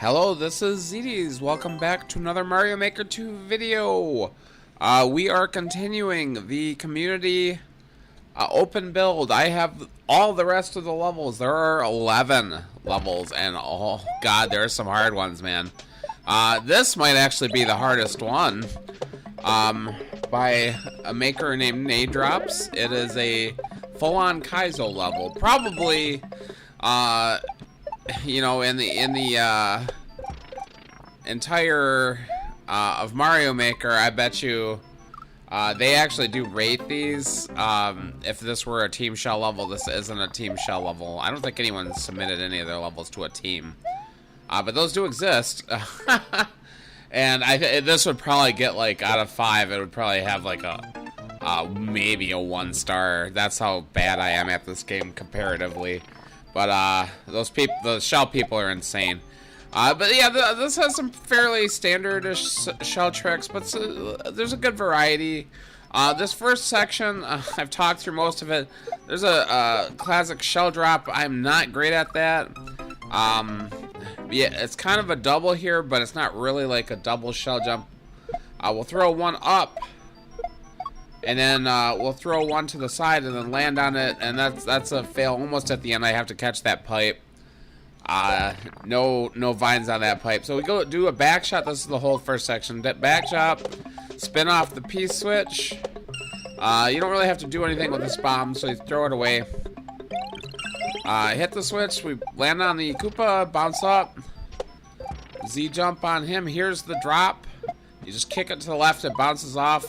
Hello, this is ZDs. Welcome back to another Mario Maker 2 video. We are continuing the community open build. I have all the rest of the levels. There are 11 levels, and oh god, there are some hard ones, man. This might actually be the hardest one. By a maker named Naydropz. It is a full-on Kaizo level. Probably, you know, in the entire of Mario Maker, I bet you they actually do rate these. If this were a team shell level, this isn't a team shell level. I don't think anyone submitted any of their levels to a team, but those do exist. And this would probably get, like, out of 5, it would probably have like a maybe a 1 star. That's how bad I am at this game comparatively. But those shell people are insane. But yeah, this has some fairly standard-ish shell tricks, but there's a good variety. This first section, I've talked through most of it. There's a classic shell drop. I'm not great at that. Yeah, it's kind of a double here, but it's not really like a double shell jump. We'll throw one up, and then we'll throw one to the side and then land on it, and that's a fail. Almost at the end, I have to catch that pipe. No vines on that pipe. So we go do a back shot. This is the whole first section. That back chop, spin off the P switch. You don't really have to do anything with this bomb, so you throw it away. Hit the switch, we land on the Koopa, bounce up, Z jump on him, here's the drop. You just kick it to the left, it bounces off,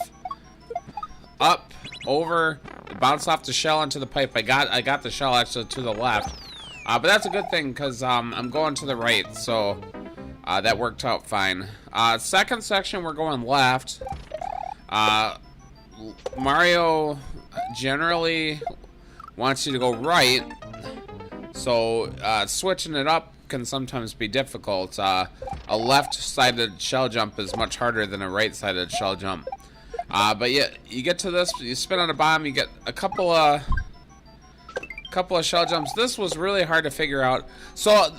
up, over, bounce off the shell into the pipe. I got the shell actually to the left, but that's a good thing because I'm going to the right, so that worked out fine. Second section, we're going left. Mario generally wants you to go right. So, switching it up can sometimes be difficult. A left-sided shell jump is much harder than a right-sided shell jump. But yeah, you get to this, you spin on a bomb, you get a couple of shell jumps. This was really hard to figure out. So,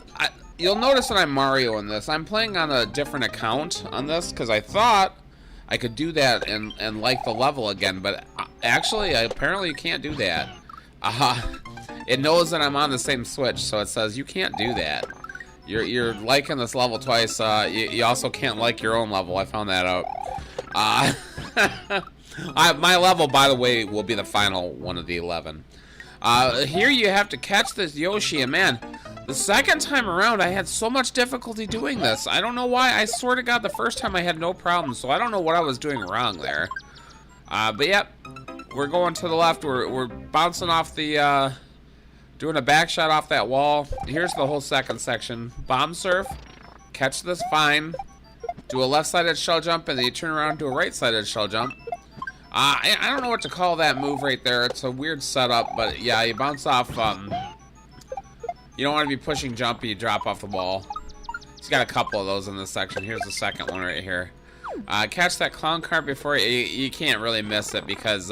you'll notice that I'm Mario in this. I'm playing on a different account on this, because I thought I could do that and like the level again, but actually, apparently you can't do that. It knows that I'm on the same switch, so it says you can't do that. You're liking this level twice. You also can't like your own level. I found that out. My level, by the way, will be the final one of the 11. Here you have to catch this Yoshi, and man, the second time around I had so much difficulty doing this. I don't know why. I swear to God, the first time I had no problem, so I don't know what I was doing wrong there. But yep, we're going to the left. We're bouncing off the doing a back shot off that wall. Here's the whole second section. Bomb surf, catch this fine, do a left-sided shell jump, and then you turn around and do a right-sided shell jump. I don't know what to call that move right there. It's a weird setup, but yeah, you bounce off. You don't want to be pushing jump, you drop off the wall. He's got a couple of those in this section. Here's the second one right here. Catch that clown cart before you can't really miss it because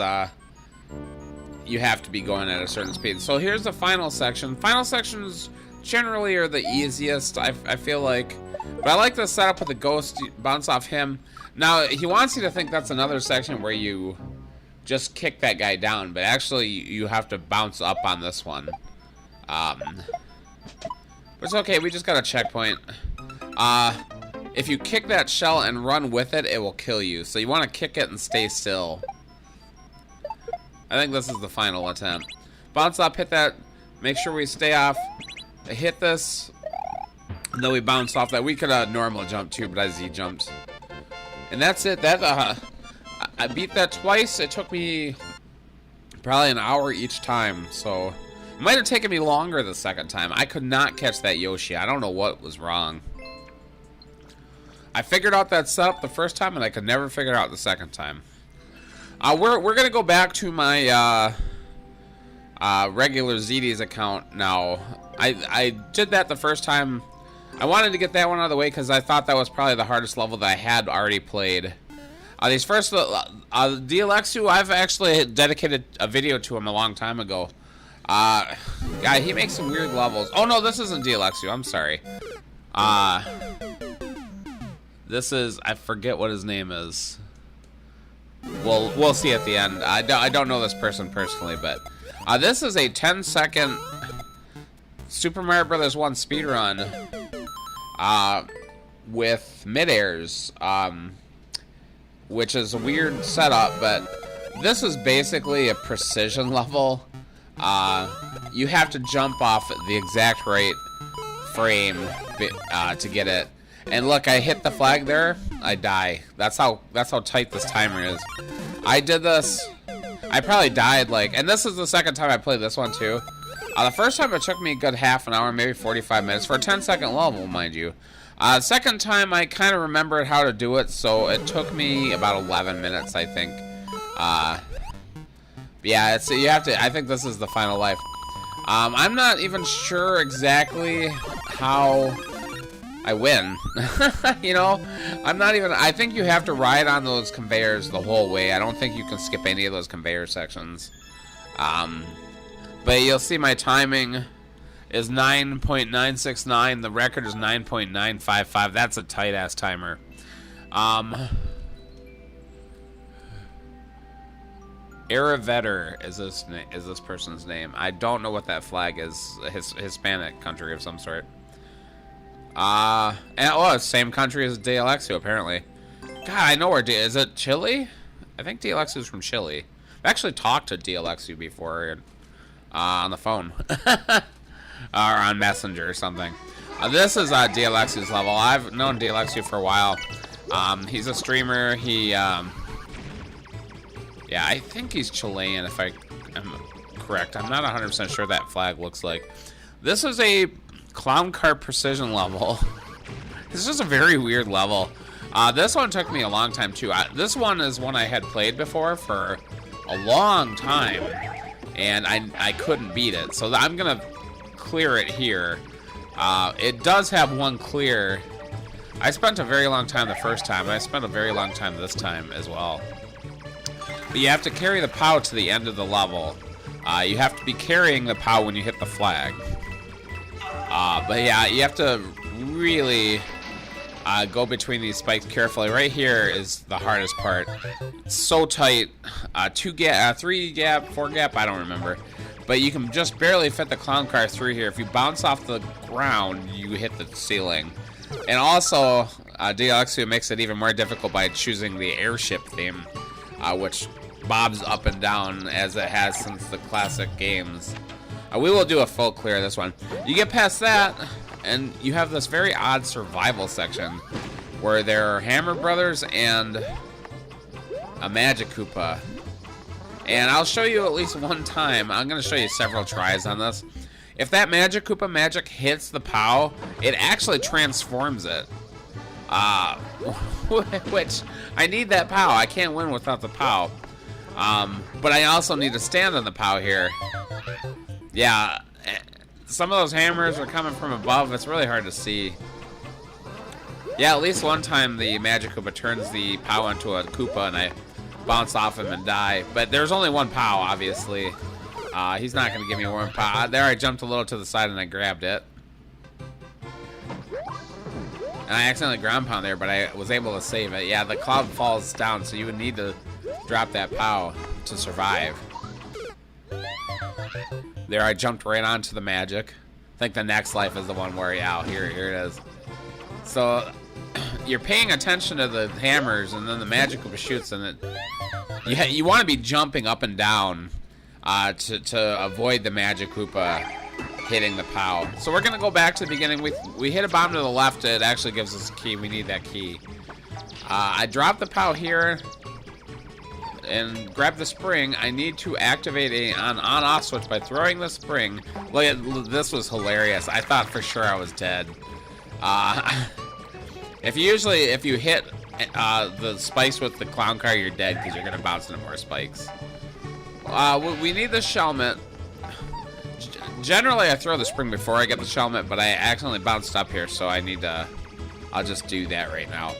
you have to be going at a certain speed. So here's the final section. Final sections generally are the easiest, I feel like. But I like the setup with the ghost, you bounce off him. Now, he wants you to think that's another section where you just kick that guy down, but actually you have to bounce up on this one. But it's okay, we just got a checkpoint. If you kick that shell and run with it, it will kill you. So you want to kick it and stay still. I think this is the final attempt. Bounce up, hit that, make sure we stay off. Hit this, and then we bounce off that. We could normal jump too, but I Z jumped. And that's it. I beat that twice. It took me probably an hour each time, so it might have taken me longer the second time. I could not catch that Yoshi. I don't know what was wrong. I figured out that setup the first time, and I could never figure it out the second time. We're gonna go back to my regular ZD's account now. I did that the first time. I wanted to get that one out of the way because I thought that was probably the hardest level that I had already played. These first Dialexou, I've actually dedicated a video to him a long time ago. Yeah, he makes some weird levels. Oh no, this isn't Dialexou. I'm sorry. This is, I forget what his name is. We'll see at the end. I don't know this person personally, but this is a 10-second Super Mario Bros. 1 speedrun with mid-airs, which is a weird setup, but this is basically a precision level. You have to jump off at the exact right frame to get it. And look, I hit the flag there, I die. That's how tight this timer is. I did this, I probably died like, and this is the second time I played this one too. The first time it took me a good half an hour, maybe 45 minutes for a 10-second level, mind you. Second time I kind of remembered how to do it, so it took me about 11 minutes, I think. Yeah, you have to. I think this is the final life. I'm not even sure exactly how I win. You know, I'm not even. I think you have to ride on those conveyors the whole way. I don't think you can skip any of those conveyor sections. But you'll see my timing is 9.969. The record is 9.955. That's a tight ass timer. Erivedder is this person's name. I don't know what that flag is. Hispanic country of some sort. And same country as Dialexou apparently. God, I know where is it Chile? I think Dialexou is from Chile. I've actually talked to Dialexou before on the phone or on Messenger or something. This is Dialexou's level. I've known Dialexou for a while. He's a streamer. Yeah, I think he's Chilean, if I'm correct. I'm not 100% sure that flag looks like. This is a clown car precision level. This is a very weird level. This one took me a long time, too. This one is one I had played before for a long time, and I couldn't beat it. So I'm going to clear it here. It does have one clear. I spent a very long time the first time, and I spent a very long time this time as well. But you have to carry the POW to the end of the level. You have to be carrying the POW when you hit the flag. But yeah, you have to really go between these spikes carefully. Right here is the hardest part. It's so tight. 2 gap, 3 gap, 4 gap, I don't remember. But you can just barely fit the clown car through here. If you bounce off the ground, you hit the ceiling. And also, Dialexou makes it even more difficult by choosing the airship theme, which bobs up and down as it has since the classic games. We will do a full clear of this one. You get past that, and you have this very odd survival section where there are Hammer Brothers and a Magic Koopa. And I'll show you at least one time. I'm going to show you several tries on this. If that Magic Koopa magic hits the POW, it actually transforms it. Which, I need that POW. I can't win without the POW. But I also need to stand on the POW here. Yeah, some of those hammers are coming from above. It's really hard to see. Yeah, at least one time the Magic Koopa turns the POW into a Koopa and I bounce off him and die. But there's only one POW, obviously. He's not going to give me one POW. There, I jumped a little to the side and I grabbed it. And I accidentally ground pound there, but I was able to save it. Yeah, the cloud falls down, so you would need to drop that POW to survive. There, I jumped right onto the magic. I think the next life is the one where, yeah, here it is. So, you're paying attention to the hammers, and then the Magic Koopa shoots, and you want to be jumping up and down to avoid the Magic Koopa hitting the POW. So we're going to go back to the beginning. We hit a bomb to the left. It actually gives us a key. We need that key. I dropped the POW here and grab the spring. I need to activate an on-off switch by throwing the spring. Look, this was hilarious. I thought for sure I was dead. If you hit the spikes with the clown car, you're dead because you're going to bounce into more spikes. We need the shelmet. Generally, I throw the spring before I get the shelmet, but I accidentally bounced up here, so I'll just do that right now.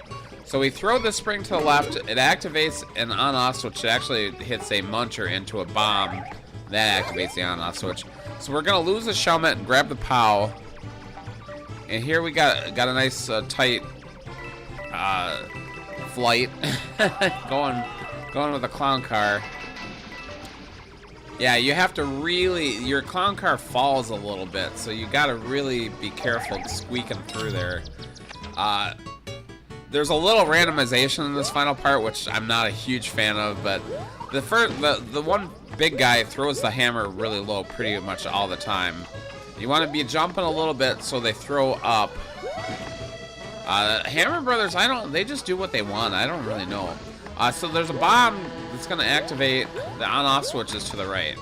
So we throw the spring to the left. It activates an on-off switch. It actually hits a muncher into a bomb. That activates the on-off switch. So we're going to lose the shelmet and grab the POW. And here we got a nice tight flight going with a clown car. Yeah, you have to really, your clown car falls a little bit, so you gotta really be careful squeaking through there. There's a little randomization in this final part, which I'm not a huge fan of, but the one big guy throws the hammer really low pretty much all the time. You want to be jumping a little bit so they throw up. Hammer Brothers, they just do what they want. I don't really know. So there's a bomb that's going to activate the on-off switches to the right.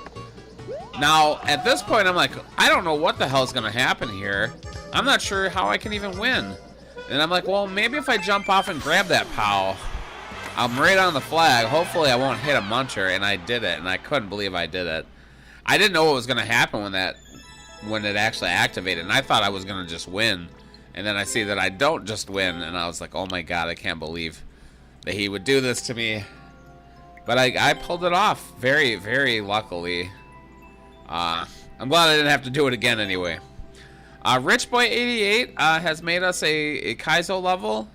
Now, at this point, I'm like, I don't know what the hell's going to happen here. I'm not sure how I can even win. And I'm like, well, maybe if I jump off and grab that POW, I'm right on the flag. Hopefully I won't hit a muncher, and I did it, and I couldn't believe I did it. I didn't know what was going to happen when it actually activated, and I thought I was going to just win. And then I see that I don't just win, and I was like, oh my god, I can't believe that he would do this to me. But I pulled it off very, very luckily. I'm glad I didn't have to do it again anyway. RichBoy88 has made us a Kaizo level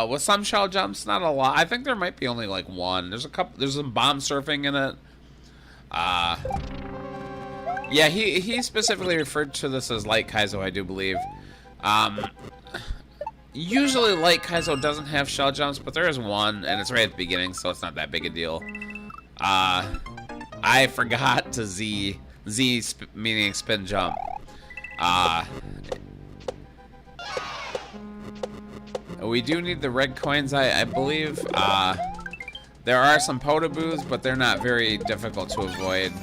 with some shell jumps, not a lot. I think there might be only like one. There's some bomb surfing in it. Yeah, he specifically referred to this as light Kaizo, I do believe. Usually light Kaizo doesn't have shell jumps, but there is one, and it's right at the beginning, so it's not that big a deal. I forgot to Z meaning spin jump. We do need the red coins, I believe. There are some potaboos, but they're not very difficult to avoid.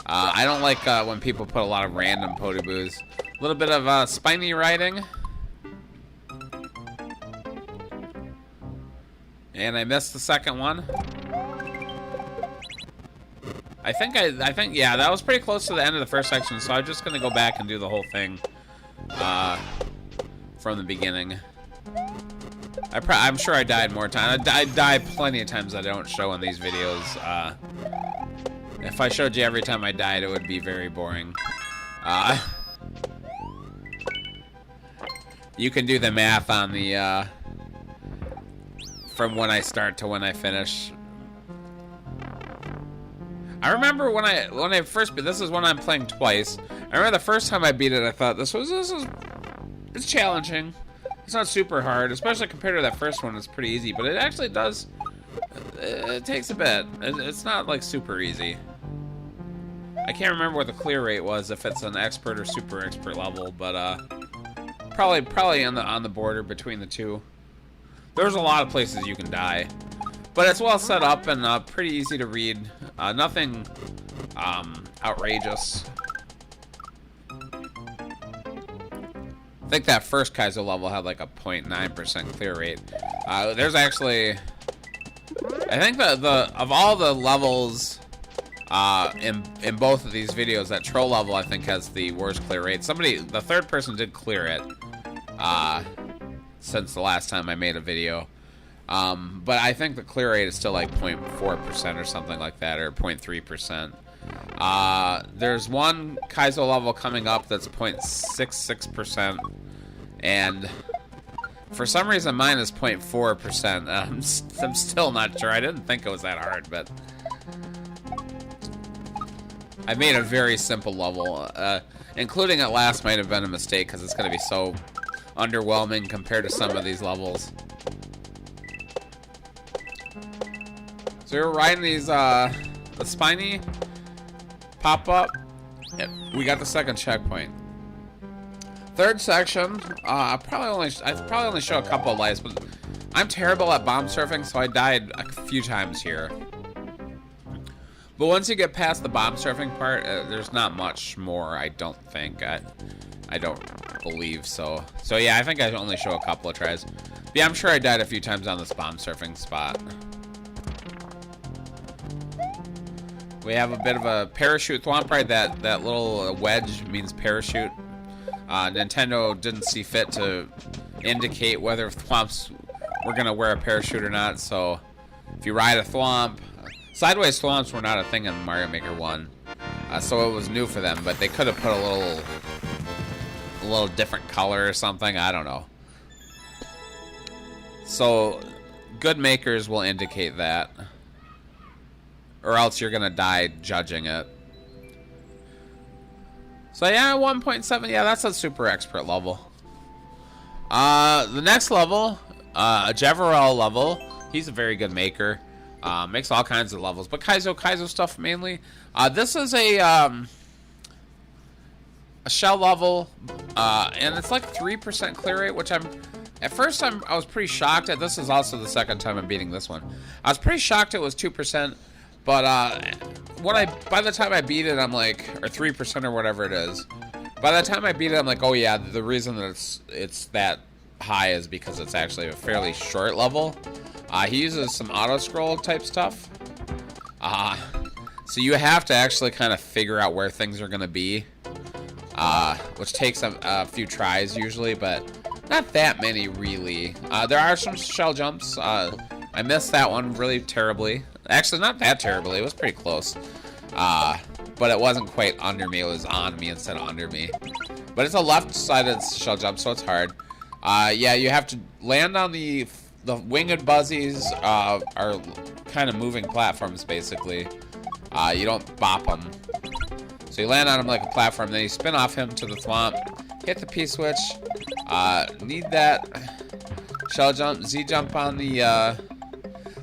I don't like when people put a lot of random potaboos. A little bit of spiny riding. And I missed the second one. I think, yeah, that was pretty close to the end of the first section, so I'm just gonna go back and do the whole thing from the beginning. I'm sure I died more times. I die plenty of times that I don't show in these videos. If I showed you every time I died, it would be very boring. You can do the math on the from when I start to when I finish. I remember when I first beat this is when I'm playing twice. I remember the first time I beat it, I thought it's challenging. It's not super hard, especially compared to that first one. It's pretty easy, but it actually does. It takes a bit. It's not like super easy. I can't remember what the clear rate was, if it's an expert or super expert level, but probably on the border between the two. There's a lot of places you can die, but it's well set up and pretty easy to read. Nothing outrageous. I think that first Kaizo level had like a 0.9% clear rate. There's actually, I think of all the levels in both of these videos, that troll level I think has the worst clear rate. The third person did clear it since the last time I made a video. But I think the clear rate is still like 0.4% or something like that, or 0.3%. There's one Kaizo level coming up that's 0.66%, and for some reason mine is 0.4%. I'm still not sure. I didn't think it was that hard, but I made a very simple level. Including it last might have been a mistake, because it's going to be so underwhelming compared to some of these levels. So we were riding these, the spiny pop-up. Yep, we got the second checkpoint. Third section, I probably only show a couple of lives, but I'm terrible at bomb surfing, so I died a few times here. But once you get past the bomb surfing part, there's not much more, I don't think. I don't believe so. So yeah, I think I only show a couple of tries. But yeah, I'm sure I died a few times on this bomb surfing spot. We have a bit of a parachute thwomp ride. That little wedge means parachute. Nintendo didn't see fit to indicate whether thwomps were gonna wear a parachute or not. So if you ride a thwomp, sideways thwomps were not a thing in Mario Maker 1. So it was new for them, but they could have put a little a little different color or something. I don't know. So, good makers will indicate that. Or else you're going to die judging it. So yeah, 1.7. Yeah, that's a super expert level. The next level, a Jeverell level. He's a very good maker. Makes all kinds of levels. But Kaizo stuff mainly. This is a shell level. And it's like 3% clear rate, which at first I was pretty shocked at. This is also the second time I'm beating this one. I was pretty shocked it was 2%. But by the time I beat it, I'm like, or 3% or whatever it is. By the time I beat it, I'm like, oh yeah, the reason that it's that high is because it's actually a fairly short level. He uses some auto scroll type stuff. So you have to actually kind of figure out where things are gonna be, which takes a few tries usually, but not that many really. There are some shell jumps. I missed that one really terribly. Actually, not that terribly. It was pretty close. But it wasn't quite under me. It was on me instead of under me. But it's a left-sided shell jump, so it's hard. Yeah, you have to land on the winged buzzies. Are kind of moving platforms, basically. You don't bop them. So you land on him like a platform, then you spin off him to the thwomp. Hit the P-switch. Need that shell jump, Z-jump on the...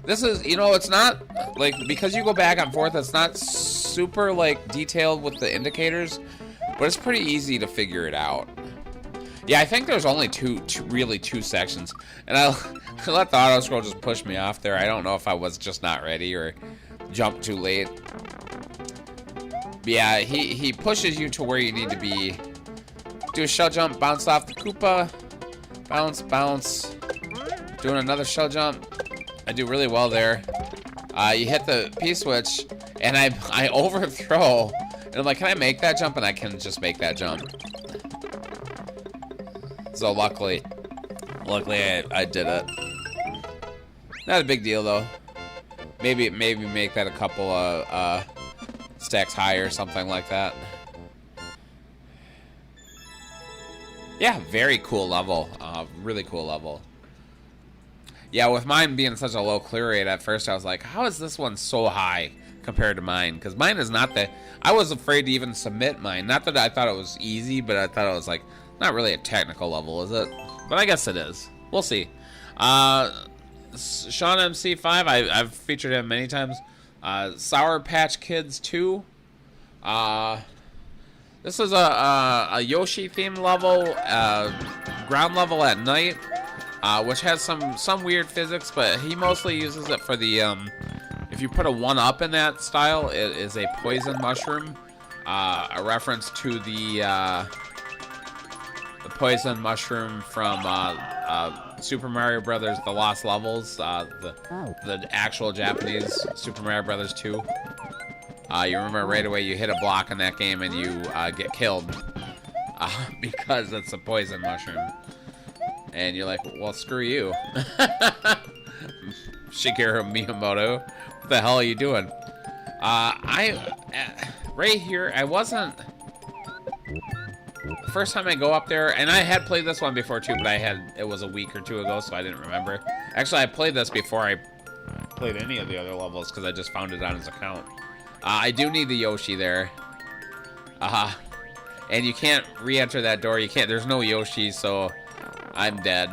This is, you know, it's not, like, because you go back and forth, it's not super, like, detailed with the indicators, but it's pretty easy to figure it out. Yeah, I think there's only really two sections, and I let the auto scroll just push me off there. I don't know if I was just not ready or jumped too late. But yeah, he pushes you to where you need to be. Do a shell jump, bounce off the Koopa, bounce, bounce, doing another shell jump. I do really well there. You hit the P-switch, and I overthrow. And I'm like, can I make that jump? And I can just make that jump. So luckily I did it. Not a big deal, though. Maybe make that a couple of stacks higher or something like that. Yeah, very cool level. Really cool level. Yeah, with mine being such a low clear rate, at first I was like, how is this one so high compared to mine? Because mine is not that... I was afraid to even submit mine. Not that I thought it was easy, but I thought it was, like, not really a technical level, is it? But I guess it is. We'll see. Sean MC5, I've featured him many times. Sour Patch Kids 2. This is a Yoshi-themed level, ground level at night. Which has some weird physics, but he mostly uses it for the, if you put a 1-up in that style, it is a poison mushroom. A reference to the poison mushroom from Super Mario Brothers: The Lost Levels, the actual Japanese Super Mario Brothers 2. You remember right away you hit a block in that game and you get killed because it's a poison mushroom. And you're like, well, screw you. Shigeru Miyamoto. What the hell are you doing? Right here, I wasn't... First time I go up there, and I had played this one before too, but it was a week or two ago, so I didn't remember. Actually, I played this before I played any of the other levels, because I just found it on his account. I do need the Yoshi there. And you can't re-enter that door. You can't, there's no Yoshi, so... I'm dead.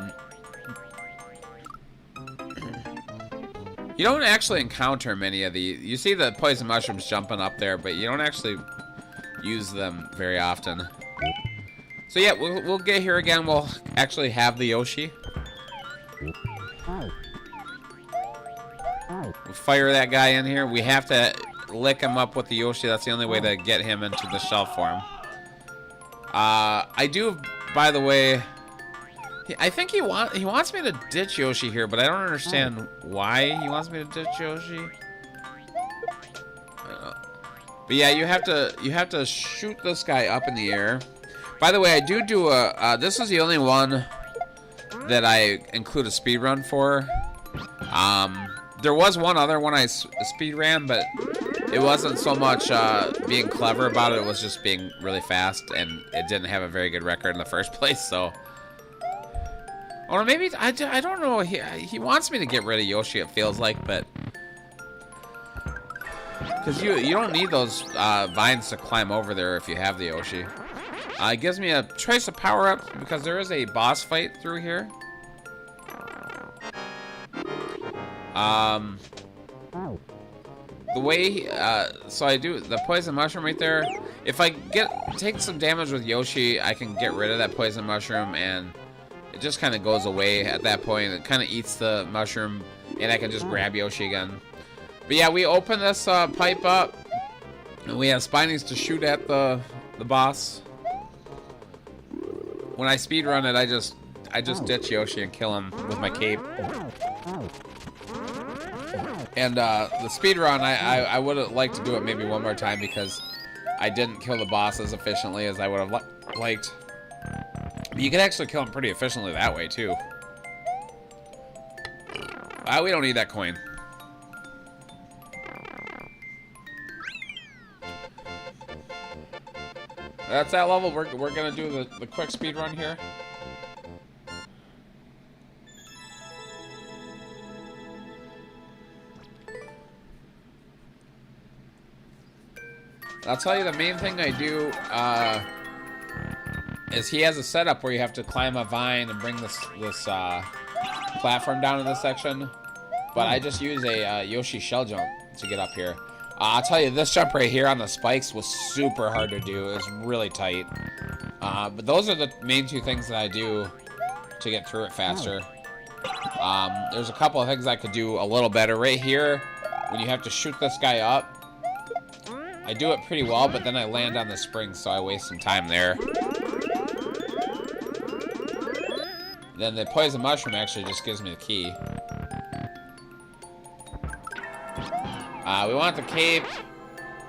You don't actually encounter many of the... You see the poison mushrooms jumping up there, but you don't actually use them very often. So yeah, we'll get here again. We'll actually have the Yoshi. We'll fire that guy in here. We have to lick him up with the Yoshi. That's the only way to get him into the shell form. I do, by the way... I think he wants me to ditch Yoshi here, but I don't understand why he wants me to ditch Yoshi. But yeah, you have to shoot this guy up in the air. By the way, I do a this is the only one that I include a speed run for. There was one other one I speed ran, but It wasn't so much being clever about it, it was just being really fast, and it didn't have a very good record in the first place, so... Or maybe, I don't know, he wants me to get rid of Yoshi, it feels like, but... Because you don't need those vines to climb over there if you have the Yoshi. It gives me a choice of power-ups, because there is a boss fight through here. The way, so I do the poison mushroom right there. If I take some damage with Yoshi, I can get rid of that poison mushroom, and it just kind of goes away at that point. It kind of eats the mushroom, and I can just grab Yoshi again. But yeah, we open this pipe up, and we have spinies to shoot at the boss. When I speedrun it, I just ditch Yoshi and kill him with my cape. And the speedrun, I would have liked to do it maybe one more time because I didn't kill the boss as efficiently as I would have liked. But you can actually kill him pretty efficiently that way too. We don't need that coin. That's that level. We're gonna do the quick speed run here. I'll tell you the main thing I do is he has a setup where you have to climb a vine and bring this platform down in this section. But I just use a Yoshi shell jump to get up here. I'll tell you, this jump right here on the spikes was super hard to do. It was really tight. But those are the main two things that I do to get through it faster. There's a couple of things I could do a little better. Right here, when you have to shoot this guy up, I do it pretty well, but then I land on the spring, so I waste some time there. Then the poison mushroom actually just gives me the key. We want the cape.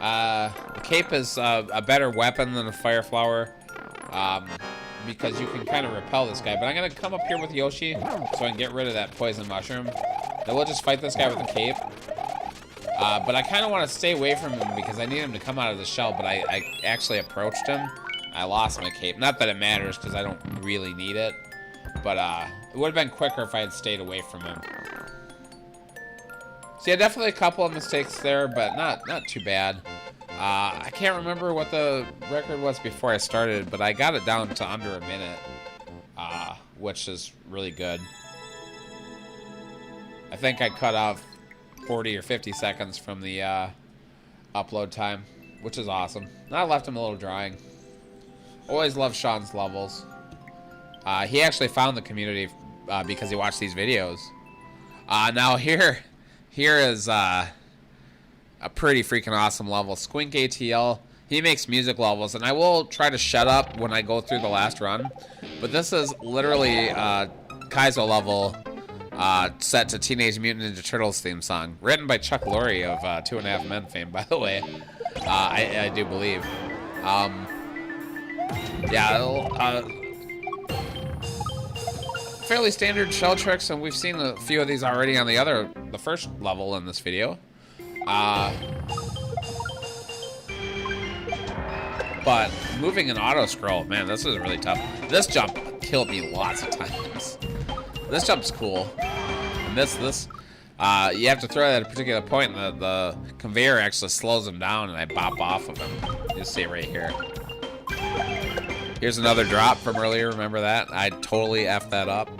The cape is a better weapon than the fire flower, because you can kind of repel this guy. But I'm gonna come up here with Yoshi so I can get rid of that poison mushroom. Then we'll just fight this guy with the cape. But I kind of want to stay away from him because I need him to come out of the shell, but I actually approached him. I lost my cape. Not that it matters because I don't really need it, but it would have been quicker if I had stayed away from him. So yeah, definitely a couple of mistakes there, but not too bad. I can't remember what the record was before I started, but I got it down to under a minute, which is really good. I think I cut off 40 or 50 seconds from the upload time, which is awesome. I left him a little drying. Always love Sean's levels. He actually found the community because he watched these videos. Now here is a pretty freaking awesome level. SquinkATL. He makes music levels, and I will try to shut up when I go through the last run. But this is literally Kaizo level. Set to Teenage Mutant Ninja Turtles theme song, written by Chuck Lorre of 2.5 Men fame, by the way. I do believe. Yeah, fairly standard shell tricks, and we've seen a few of these already on the first level in this video. But moving an auto scroll, man, this is really tough. This jump killed me lots of times. This jump's cool. And you have to throw it at a particular point, and the conveyor actually slows him down, and I bop off of him. You'll see it right here. Here's another drop from earlier. Remember that? I totally effed that up.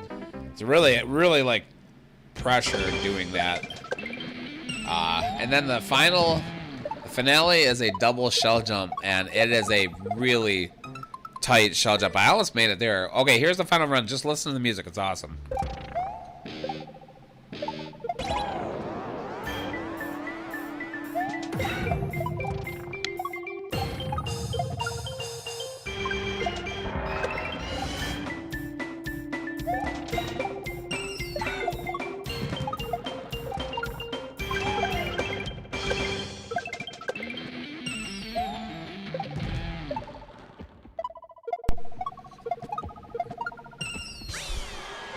It's really like pressure doing that. And then the finale is a double shell jump, and it is a really tight shell jump. I almost made it there. Okay, here's the final run. Just listen to the music. It's awesome.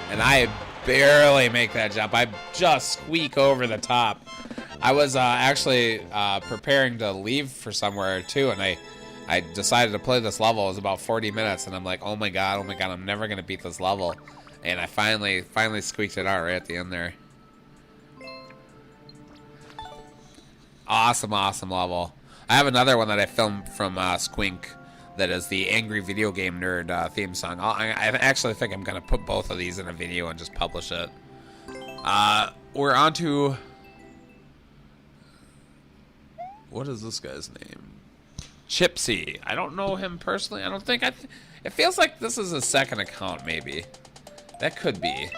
And I barely make that jump. I just squeak over the top. I was actually preparing to leave for somewhere too, and I decided to play this level. It was about 40 minutes, and I'm like, oh my god, I'm never gonna beat this level. And I finally squeaked it out right at the end there. Awesome level. I have another one that I filmed from Squink that is the Angry Video Game Nerd theme song. I actually think I'm gonna put both of these in a video and just publish it. We're on to... What is this guy's name? Chipsy. I don't know him personally. I don't think it feels like this is a second account, maybe. That could be.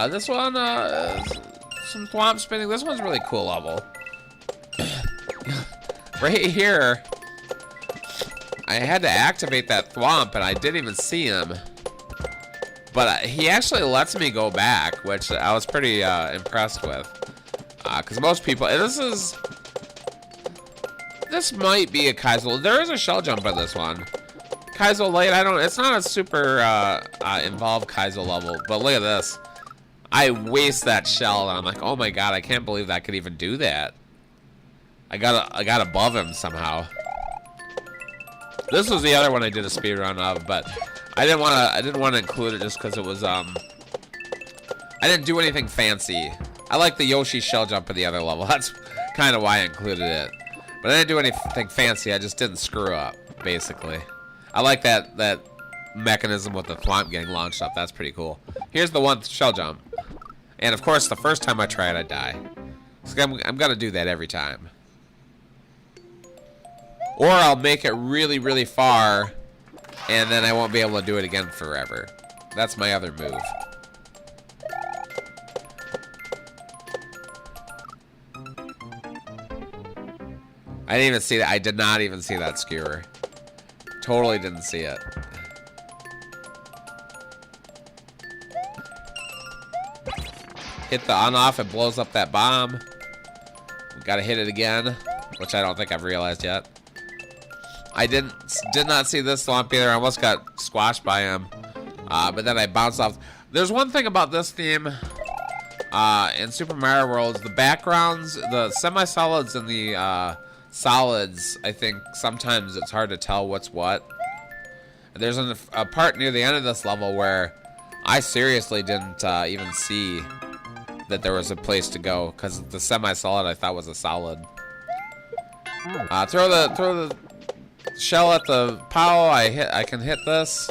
This one, some thwomp spinning. This one's a really cool level. Right here, I had to activate that thwomp, and I didn't even see him. But he actually lets me go back, which I was pretty impressed with. Because most people, this might be a Kaizo. There is a shell jump on this one. Kaizo Light, it's not a super involved Kaizo level, but look at this. I waste that shell, and I'm like, oh my god, I can't believe I could even do that. I got above him somehow. This was the other one I did a speedrun of, but I didn't want to include it just because it was I didn't do anything fancy. I like the Yoshi shell jump in the other level. That's kind of why I included it. But I didn't do anything fancy. I just didn't screw up, basically. I like that mechanism with the thwomp getting launched up. That's pretty cool. Here's the one shell jump. And of course, the first time I try it, I die. So I'm gonna do that every time. Or I'll make it really, really far, and then I won't be able to do it again forever. That's my other move. I didn't even see that. I did not even see that skewer. Totally didn't see it. Hit the on-off, it blows up that bomb. We gotta hit it again, which I don't think I've realized yet. I did not see this thwomp either. I almost got squashed by him. But then I bounced off. There's one thing about this theme in Super Mario World. The backgrounds, the semi-solids and the solids, I think sometimes it's hard to tell what's what. There's a part near the end of this level where I seriously didn't even see that there was a place to go because the semi-solid I thought was a solid. Throw the shell at the POW. I can hit this.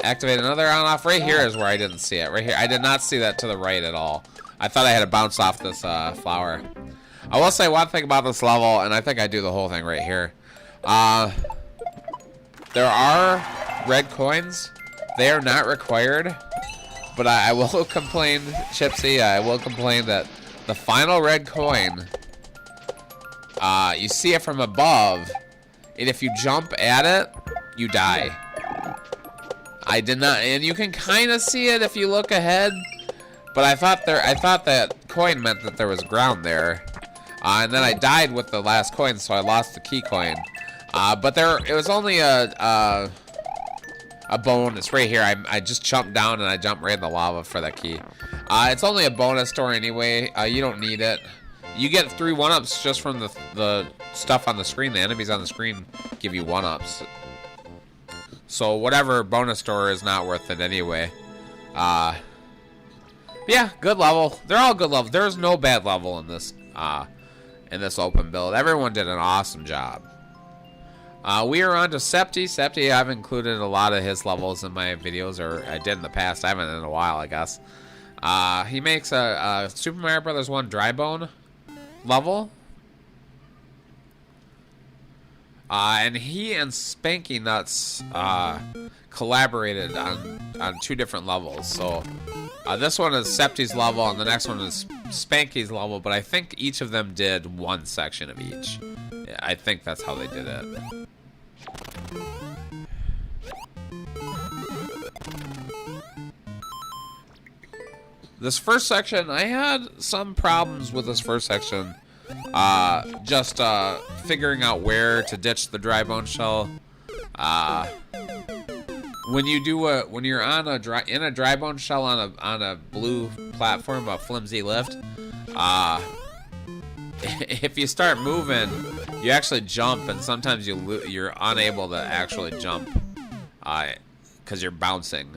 Activate another on-off. Right here is where I didn't see it. Right here, I did not see that to the right at all. I thought I had to bounce off this flower. I will say one thing about this level, and I think I do the whole thing right here. There are red coins. They are not required, but I will complain, Chipsy, I will complain that the final red coin, you see it from above, and if you jump at it, you die. I did not, and you can kind of see it if you look ahead. But I thought that coin meant that there was ground there, and then I died with the last coin, so I lost the key coin. But it was only a bonus right here. I just jumped down and I jumped right in the lava for that key. It's only a bonus store anyway. You don't need it. You get 3 1-ups just from the stuff on the screen. The enemies on the screen give you 1-ups. So whatever bonus store is not worth it anyway. Yeah, good level. They're all good levels. There's no bad level in this open build. Everyone did an awesome job. We are on to Septi. Septi, I've included a lot of his levels in my videos, or I did in the past. I haven't in a while, I guess. He makes a Super Mario Bros. 1 Dry Bone level. And he and Spankynutz collaborated on 2 different levels. So this one is Septi's level, and the next one is Spanky's level, but I think each of them did 1 section of each. Yeah, I think that's how they did it. This first section, I had some problems with this first section. Just figuring out where to ditch the dry bone shell. when you do when you're on in a dry bone shell on a blue platform, a flimsy lift, if you start moving, you actually jump, and sometimes you're unable to actually jump, because you're bouncing.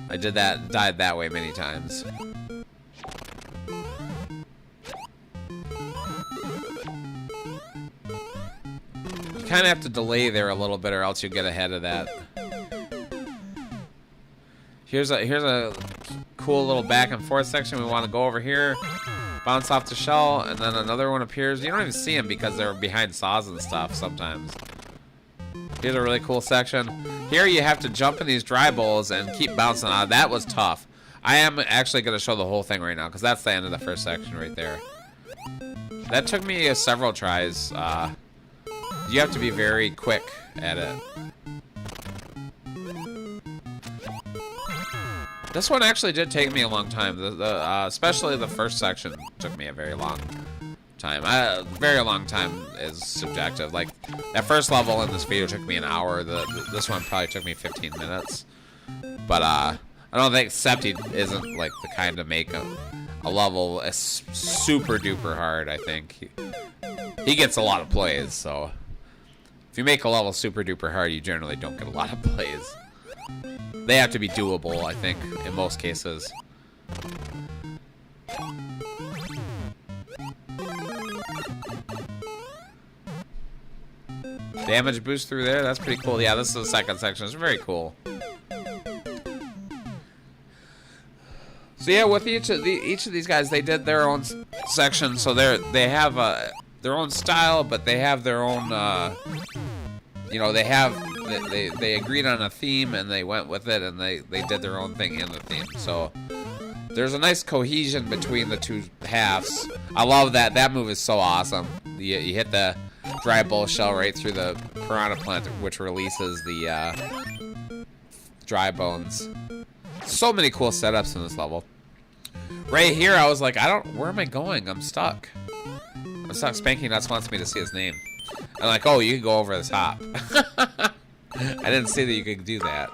I died that way many times. You kind of have to delay there a little bit, or else you get ahead of that. Here's a cool little back and forth section. We want to go over here, bounce off the shell, and then another one appears. You don't even see them because they're behind saws and stuff sometimes. Here's a really cool section. Here you have to jump in these dry bowls and keep bouncing on. That was tough. I am actually going to show the whole thing right now because that's the end of the first section right there. That took me several tries. You have to be very quick at it. This one actually did take me a long time. Especially the first section took me a very long time. Very long time is subjective. Like, that first level in this video took me an hour. This one probably took me 15 minutes. But I don't think Septi isn't like the kind to make a level super duper hard. I think he gets a lot of plays. So if you make a level super duper hard, you generally don't get a lot of plays. They have to be doable, I think, in most cases. Damage boost through there, that's pretty cool. Yeah, this is the second section. It's very cool. So yeah, with each of these guys, they did their own section. So they have their own style, but they have their own. You know, they agreed on a theme and they went with it, and they did their own thing in the theme. So there's a nice cohesion between the two halves. I love that. That move is so awesome. You hit the dry bowl shell right through the piranha plant, which releases the dry bones. So many cool setups in this level. Right here, I was like, where am I going? I'm stuck. Spankynutz wants me to see his name. I'm like, oh, you can go over the top. I didn't see that you could do that.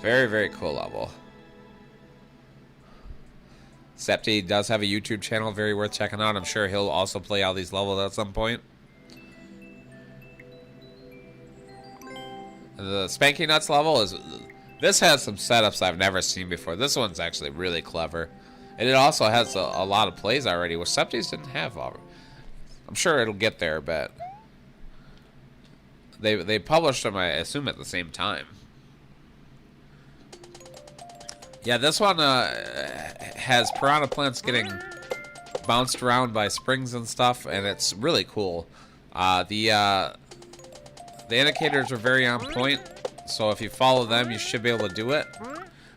Very, very cool level. Septi does have a YouTube channel, very worth checking out. I'm sure he'll also play all these levels at some point. The Spankynutz level this has some setups I've never seen before. This one's actually really clever. And it also has a lot of plays already, which Septi's didn't have. I'm sure it'll get there, but they published them, I assume, at the same time. Yeah, this one has piranha plants getting bounced around by springs and stuff, and it's really cool. The indicators are very on point, so if you follow them, you should be able to do it.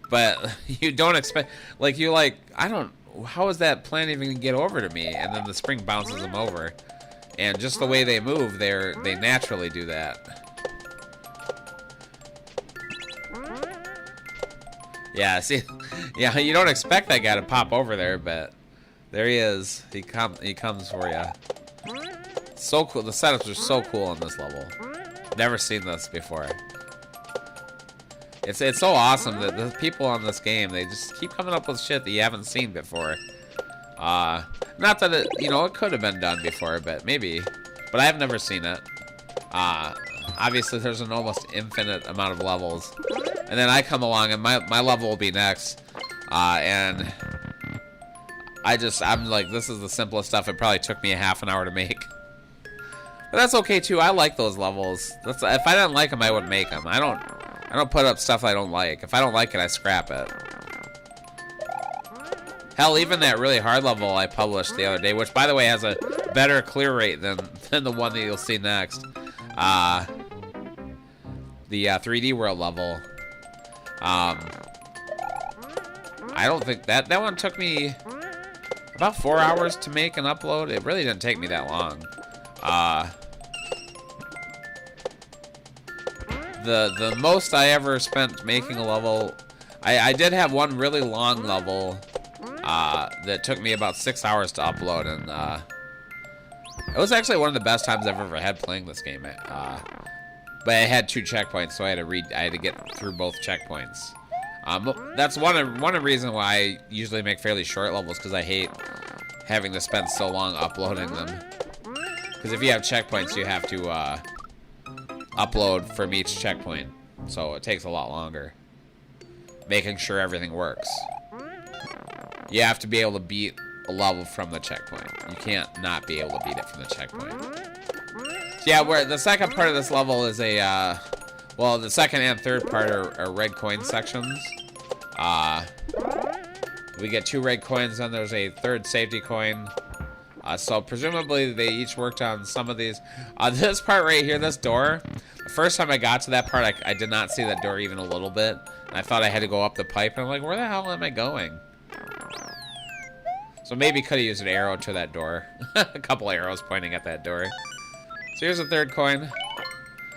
But you don't expect, how is that plant even gonna get over to me? And then the spring bounces them over, and just the way they move, they naturally do that. Yeah, see, yeah, you don't expect that guy to pop over there, but there he is. He comes for you. So cool. The setups are so cool on this level. Never seen this before. It's so awesome that the people on this game, they just keep coming up with shit that you haven't seen before. Not that it, it could have been done before, but maybe. But I have never seen it. Obviously, there's an almost infinite amount of levels. And then I come along, and my level will be next. And I'm like, this is the simplest stuff. It probably took me a half an hour to make. But that's okay, too. I like those levels. If I didn't like them, I wouldn't make them. I don't put up stuff I don't like. If I don't like it, I scrap it. Hell, even that really hard level I published the other day, which, by the way, has a better clear rate than the one that you'll see next. The 3D World level. I don't think that one took me about 4 hours to make and upload. It really didn't take me that long. the most I ever spent making a level, I did have one really long level that took me about 6 hours to upload, and it was actually one of the best times I've ever had playing this game. But I had 2 checkpoints, so I had to get through both checkpoints. That's one of the reasons why I usually make fairly short levels, because I hate having to spend so long uploading them. Because if you have checkpoints, you have to upload from each checkpoint, so it takes a lot longer. Making sure everything works. You have to be able to beat a level from the checkpoint. You can't not be able to beat it from the checkpoint. So yeah, where the second part of this level is a, well, the second and third part are red coin sections. We get 2 red coins, and there's a third safety coin. So presumably they each worked on some of these. This part right here, this door, the first time I got to that part, I did not see that door even a little bit. I thought I had to go up the pipe, and I'm like, where the hell am I going? So maybe could have used an arrow to that door. A couple arrows pointing at that door. So here's a third coin.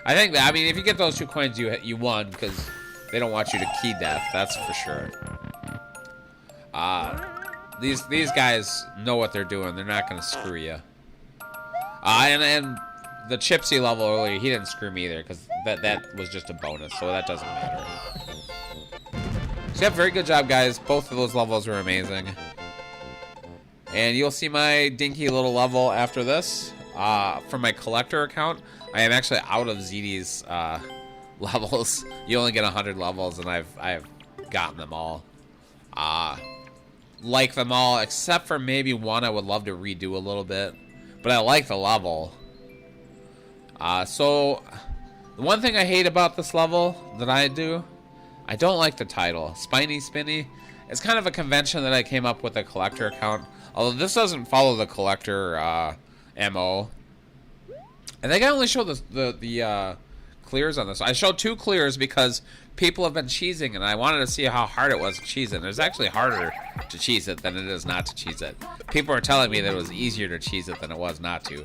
I think that, I mean, if you get those 2 coins, you won, because they don't want you to key death, that's for sure. These guys know what they're doing. They're not going to screw you. And the Chipsy level earlier, he didn't screw me either, because that was just a bonus, so that doesn't matter. So yeah, very good job, guys. Both of those levels were amazing. And you'll see my dinky little level after this. From my Collektor account, I am actually out of ZD's levels. You only get 100 levels, and I've gotten them all. Like them all, except for maybe one I would love to redo a little bit. But I like the level. So, the one thing I hate about this level that I don't like the title. Spiny Spinny. It's kind of a convention that I came up with a Collektor account. Although this doesn't follow the Collektor MO. I think I only showed the clears on this. I showed 2 clears because people have been cheesing, and I wanted to see how hard it was to cheese it. It's actually harder to cheese it than it is not to cheese it. People are telling me that it was easier to cheese it than it was not to.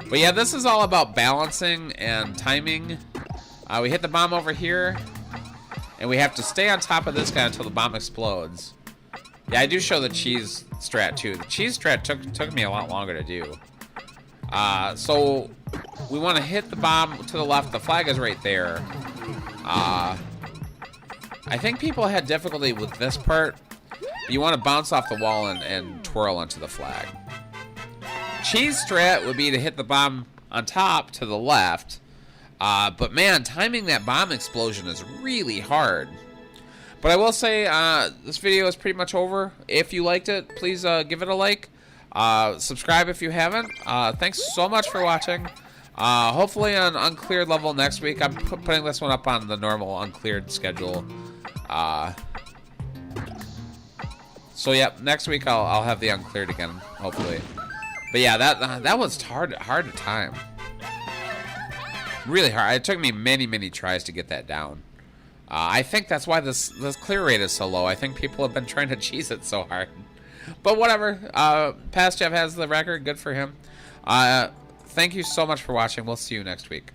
But yeah, this is all about balancing and timing. We hit the bomb over here, and we have to stay on top of this guy until the bomb explodes. Yeah, I do show the cheese strat too. The cheese strat took me a lot longer to do. So we want to hit the bomb to the left. The flag is right there. I think people had difficulty with this part. You want to bounce off the wall and twirl into the flag. Cheese strat would be to hit the bomb on top to the left. But man, timing that bomb explosion is really hard. But I will say, this video is pretty much over. If you liked it, please give it a like. Subscribe if you haven't. Thanks so much for watching. Hopefully on uncleared level next week. I'm putting this one up on the normal uncleared schedule. So yeah, next week I'll have the uncleared again, hopefully. But yeah, that was hard to time. Really hard. It took me many tries to get that down. I think that's why this clear rate is so low. I think people have been trying to cheese it so hard. But whatever. Past Jeff has the record. Good for him. Thank you so much for watching. We'll see you next week.